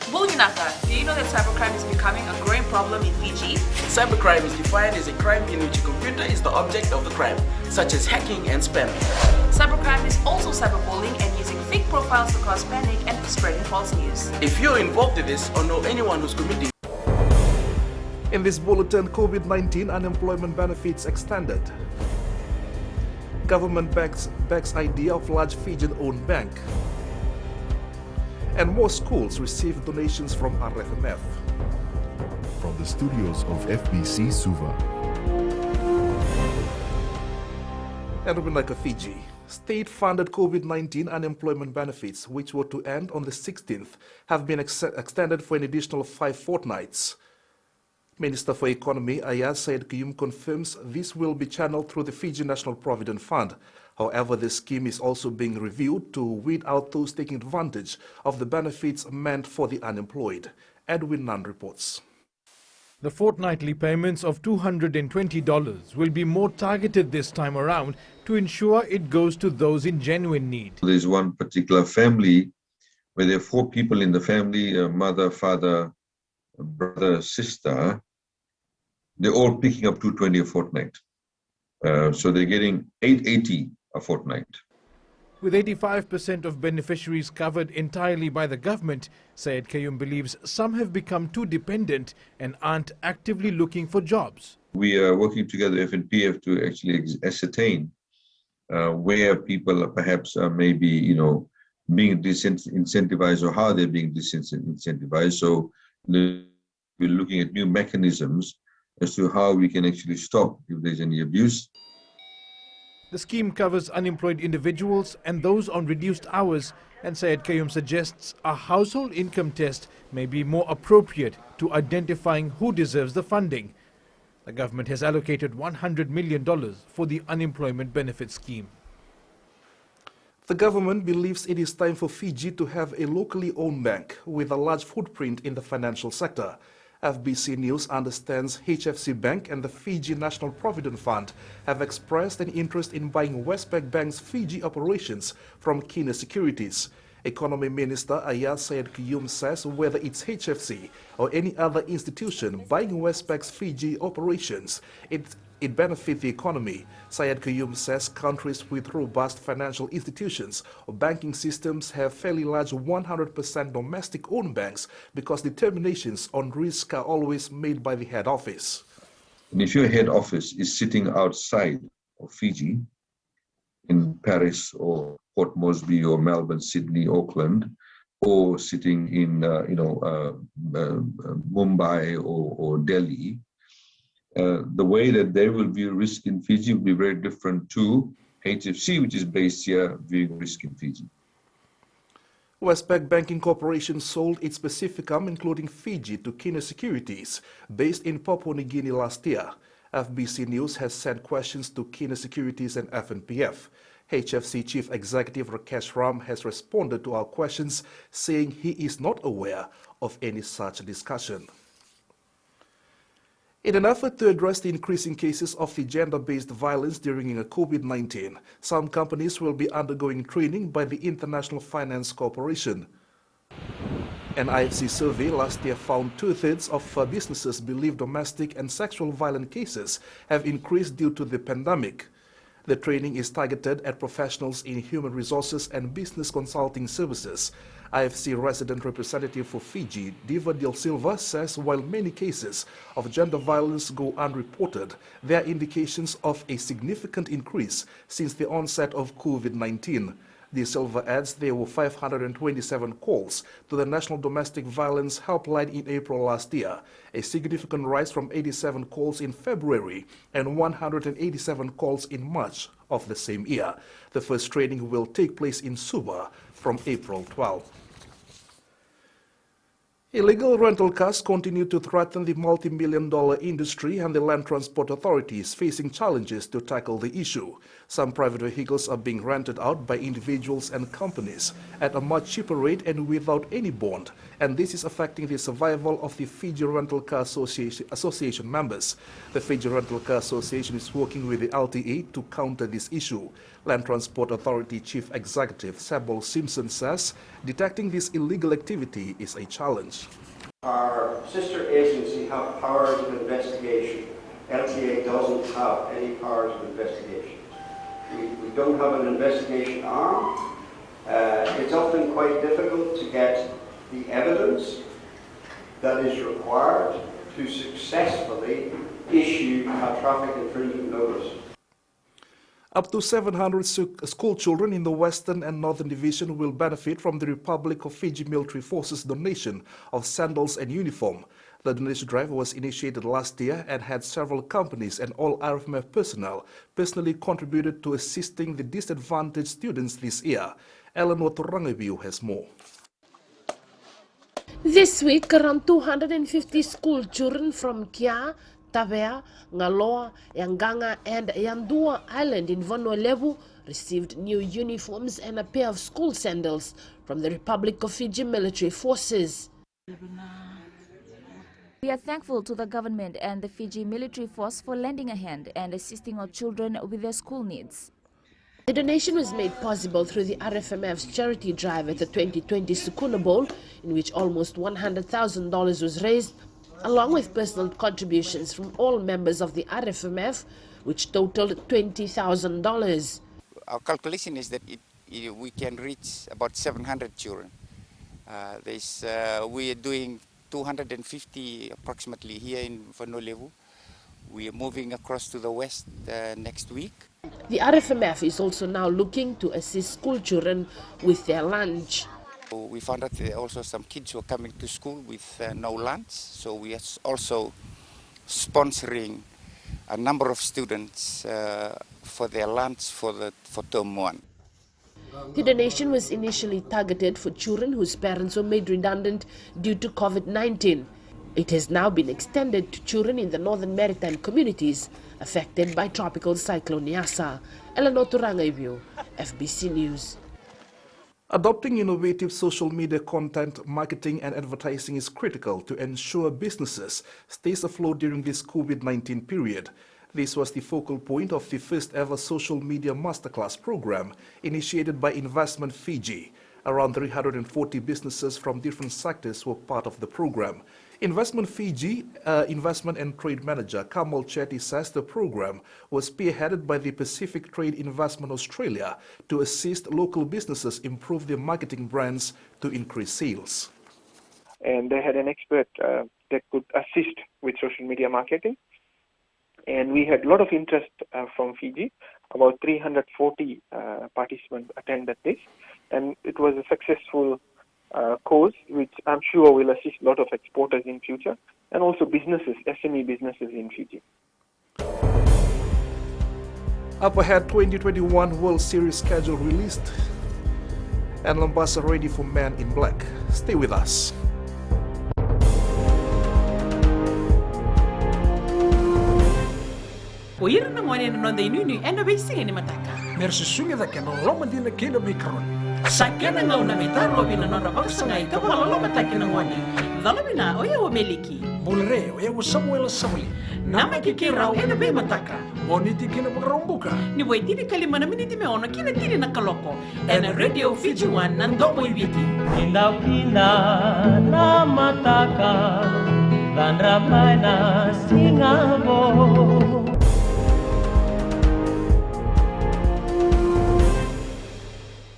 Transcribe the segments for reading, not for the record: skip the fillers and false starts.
Bulginaka, do you know that cybercrime is becoming a growing problem in Fiji? Cybercrime is defined as a crime in which a computer is the object of the crime, such as hacking and spamming. Cybercrime is also cyberbullying and using fake profiles to cause panic and spreading false news. If you're involved in this or know anyone who's committing. In this bulletin, COVID-19 unemployment benefits extended. Government backs idea of large Fijian-owned bank. And more schools receive donations from RFMF. From the studios of FBC Suva. And Rubinaka, Fiji. State-funded COVID-19 unemployment benefits, which were to end on the 16th, have been extended for an additional 5 fortnights. Minister for Economy Ayaz Said Kiyum confirms this will be channeled through the Fiji National Provident Fund. However, the scheme is also being reviewed to weed out those taking advantage of the benefits meant for the unemployed. Edwin Nunn reports. The fortnightly payments of $220 will be more targeted this time around to ensure it goes to those in genuine need. There's one particular family where there are 4 people in the family, a mother, father, a brother, sister. They're all picking up $220 a fortnight. So they're getting $880 a fortnight. With 85% of beneficiaries covered entirely by the government, Syed Kayum believes some have become too dependent and aren't actively looking for jobs. We are working together with FNPF to actually ascertain where people are perhaps maybe, being disincentivized or how they're being disincentivized. So we're looking at new mechanisms as to how we can actually stop if there's any abuse. The scheme covers unemployed individuals and those on reduced hours, and Syed Kayum suggests a household income test may be more appropriate to identifying who deserves the funding. The government has allocated $100 million for the unemployment benefit scheme. The government believes it is time for Fiji to have a locally owned bank with a large footprint in the financial sector. FBC News understands HFC Bank and the Fiji National Provident Fund have expressed an interest in buying Westpac Bank's Fiji operations from Kina Securities. Economy Minister Ayaz Said Kiyum says whether it's HFC or any other institution buying Westpac's Fiji operations, it benefits the economy. Syed Kiyum says countries with robust financial institutions or banking systems have fairly large 100% domestic-owned banks because determinations on risk are always made by the head office. And if your head office is sitting outside of Fiji, in Paris or Port Moresby or Melbourne, Sydney, Auckland, or sitting in Mumbai or Delhi, the way that they will view risk in Fiji will be very different to HFC, which is based here, viewing risk in Fiji. Westpac Banking Corporation sold its Pacificum, including Fiji, to Kina Securities, based in Papua New Guinea last year. FBC News has sent questions to Kina Securities and FNPF. HFC Chief Executive Rakesh Ram has responded to our questions, saying he is not aware of any such discussion. In an effort to address the increasing cases of the gender-based violence during COVID-19, some companies will be undergoing training by the International Finance Corporation. An IFC survey last year found 2/3 of businesses believe domestic and sexual violence cases have increased due to the pandemic. The training is targeted at professionals in human resources and business consulting services. IFC resident representative for Fiji, Diva Del Silva, says while many cases of gender violence go unreported, there are indications of a significant increase since the onset of COVID-19. De Silva adds there were 527 calls to the National Domestic Violence Helpline in April last year, a significant rise from 87 calls in February and 187 calls in March of the same year. The first training will take place in Suva from April 12. Illegal rental cars continue to threaten the multi-million-dollar industry, and the Land Transport Authority is facing challenges to tackle the issue. Some private vehicles are being rented out by individuals and companies at a much cheaper rate and without any bond, and this is affecting the survival of the Fiji Rental Car Association members. The Fiji Rental Car Association is working with the LTA to counter this issue. Land Transport Authority Chief Executive Sabol Simpson says detecting this illegal activity is a challenge. challenge. Our sister agency have powers of investigation. LTA doesn't have any powers of investigation. We don't have an investigation arm. It's often quite difficult to get the evidence that is required to successfully issue a traffic infringement notice. Up to 700 school children in the Western and Northern Division will benefit from the Republic of Fiji Military Forces donation of sandals and uniform. The donation drive was initiated last year and had several companies and all RFMF personnel personally contributed to assisting the disadvantaged students this year. Ellen Waturangabiu has more. This week, around 250 school children from Kia, Tavea, Ngaloa, Yanganga and Yandua Island in Vanua Levu received new uniforms and a pair of school sandals from the Republic of Fiji Military Forces. We are thankful to the government and the Fiji Military Force for lending a hand and assisting our children with their school needs. The donation was made possible through the RFMF's charity drive at the 2020 Sukuna Bowl, in which almost $100,000 was raised, along with personal contributions from all members of the RFMF, which totaled $20,000. Our calculation is that we can reach about 700 children. We are doing 250 approximately here in Vanua Levu. We are moving across to the west next week. The RFMF is also now looking to assist school children with their lunch. We found out there are also some kids who are coming to school with no lunch, so we are also sponsoring a number of students for their lunch for term 1. The donation was initially targeted for children whose parents were made redundant due to COVID-19. It has now been extended to children in the northern maritime communities affected by Tropical Cyclone Yasa. Eleanor Turangaibu, FBC News. Adopting innovative social media content, marketing and advertising is critical to ensure businesses stays afloat during this COVID-19 period. This was the focal point of the first ever social media masterclass program initiated by Investment Fiji. Around 340 businesses from different sectors were part of the program. Investment Fiji Investment and Trade Manager Kamal Chetty says the program was spearheaded by the Pacific Trade Investment Australia to assist local businesses improve their marketing brands to increase sales. And they had an expert that could assist with social media marketing. And we had a lot of interest from Fiji. About 340 participants attended this. And it was a successful course, which I'm sure will assist a lot of exporters in future, and also businesses, SME businesses in Fiji. Up ahead, 2021 World Series schedule released and Mombasa ready for Man in Black. Stay with us. Kuira na ngone no de nunu ena bisi ni mataka. Mersusunga da kena loma dina kena mikron. Sakena ngau na mitaro bina no rabang sangai ka wala loma takina ngone. Dalabina oya o meliki. Bulre oya wo Samuel Samuli. Nama kikirau ena be mataka. Boniti kena makarombuka. Ni waitiri kalima na miniti me ona kina tiri na kaloko. Ena Radio Fiji One nandomo ibiti. Indah pindah na mataka dan ramai na singabo.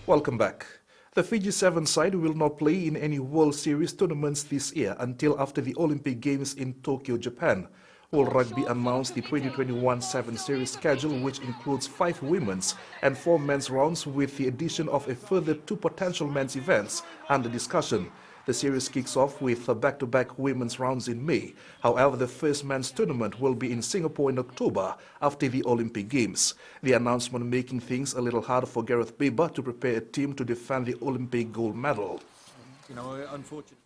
Welcome back. The Fiji 7 side will not play in any World Series tournaments this year until after the Olympic Games in Tokyo, Japan. World Rugby announced the 2021 7 Series schedule, which includes 5 women's and 4 men's rounds with the addition of a further 2 potential men's events under discussion. The series kicks off with back-to-back women's rounds in May. However, the first men's tournament will be in Singapore in October after the Olympic Games. The announcement making things a little harder for Gareth Bieber to prepare a team to defend the Olympic gold medal. You know, unfortunately,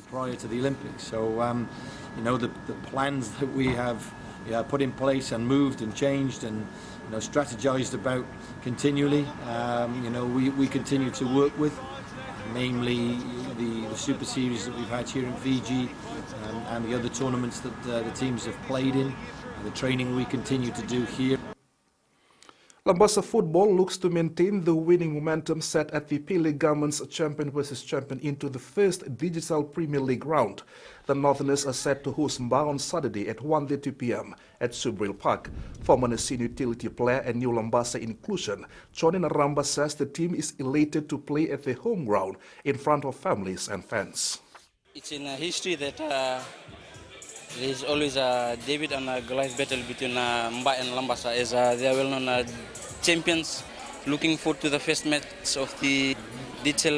prior to the Olympics. So, you know, the plans that we have put in place and moved and changed and, you know, strategized about continually, you know, we continue to work with. Namely the Super Series that we've had here in Fiji and the other tournaments that the teams have played in, the training we continue to do here. Lambasa football looks to maintain the winning momentum set at the Pele Government's champion versus champion into the first digital Premier League round. The Northerners are set to host Mba on Saturday at 1:30 p.m. at Subril Park. Former Nasin utility player and new Lambasa inclusion, Johnny Naramba says the team is elated to play at the home ground in front of families and fans. It's in history that there is always a David and a Goliath battle between Mba and Lambasa, as they are well-known champions. Looking forward to the first match of the digital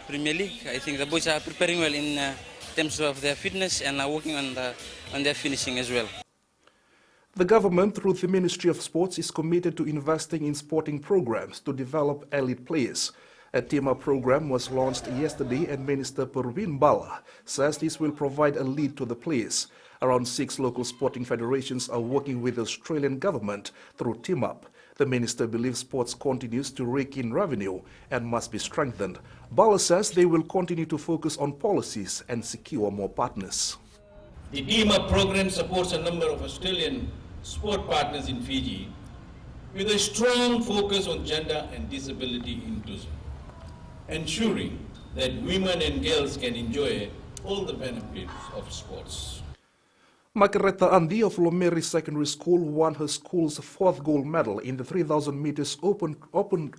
Premier League. I think the boys are preparing well in terms of their fitness and are working on their finishing as well. The government, through the Ministry of Sports, is committed to investing in sporting programs to develop elite players. A team-up program was launched yesterday, and Minister Perwin Bala says this will provide a lead to the players. Around 6 local sporting federations are working with the Australian government through team-up. The minister believes sports continues to rake in revenue and must be strengthened. Bala says they will continue to focus on policies and secure more partners. The team-up program supports a number of Australian sport partners in Fiji with a strong focus on gender and disability inclusion, ensuring that women and girls can enjoy all the benefits of sports. Makareta Andi of Lomeri Secondary School won her school's 4th gold medal in the 3,000 meters open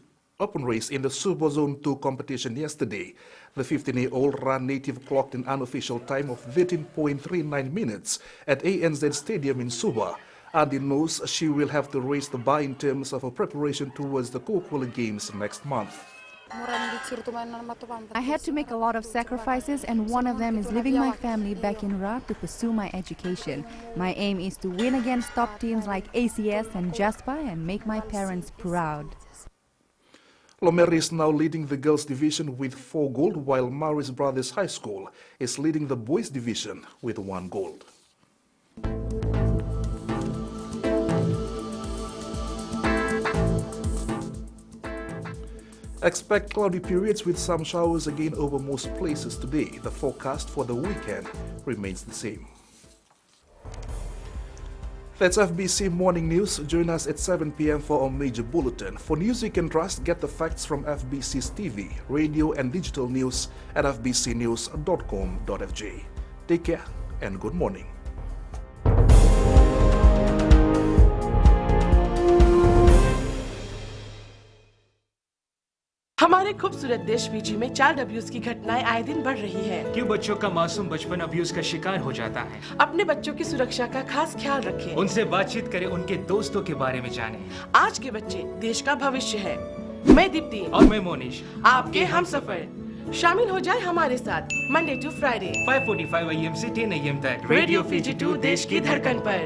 race in the Super Zone 2 competition yesterday. The 15-year-old ran native clocked an unofficial time of 13.39 minutes at ANZ Stadium in Suba. Andi knows she will have to raise the bar in terms of her preparation towards the Coca-Cola Games next month. I had to make a lot of sacrifices, and one of them is leaving my family back in Ra to pursue my education. My aim is to win against top teams like ACS and Jasper and make my parents proud. Lomeri is now leading the girls division with 4 gold, while Maris Brothers High School is leading the boys division with 1 gold. Expect cloudy periods with some showers again over most places today. The forecast for the weekend remains the same. That's FBC Morning News. Join us at 7 p.m. for our major bulletin. For news you can trust, get the facts from FBC's TV, radio and digital news at fbcnews.com.fj. Take care and good morning. हमारे खूबसूरत देश Fiji में child abuse की घटनाएं आए दिन बढ़ रही हैं। क्यों बच्चों का मासूम बचपन अब्यूज का शिकार हो जाता है? अपने बच्चों की सुरक्षा का खास ख्याल रखें। उनसे बातचीत करें, उनके दोस्तों के बारे में जानें। आज के बच्चे देश का भविष्य है। मैं दीप्ति और मैं मोनिश, आपके हमसफर। शामिल हो जाए हमारे साथ मंडे टू फ्राइडे 5:45 AM से 10 AM तक रेडियो फिजी 2 देश की धड़कन पर।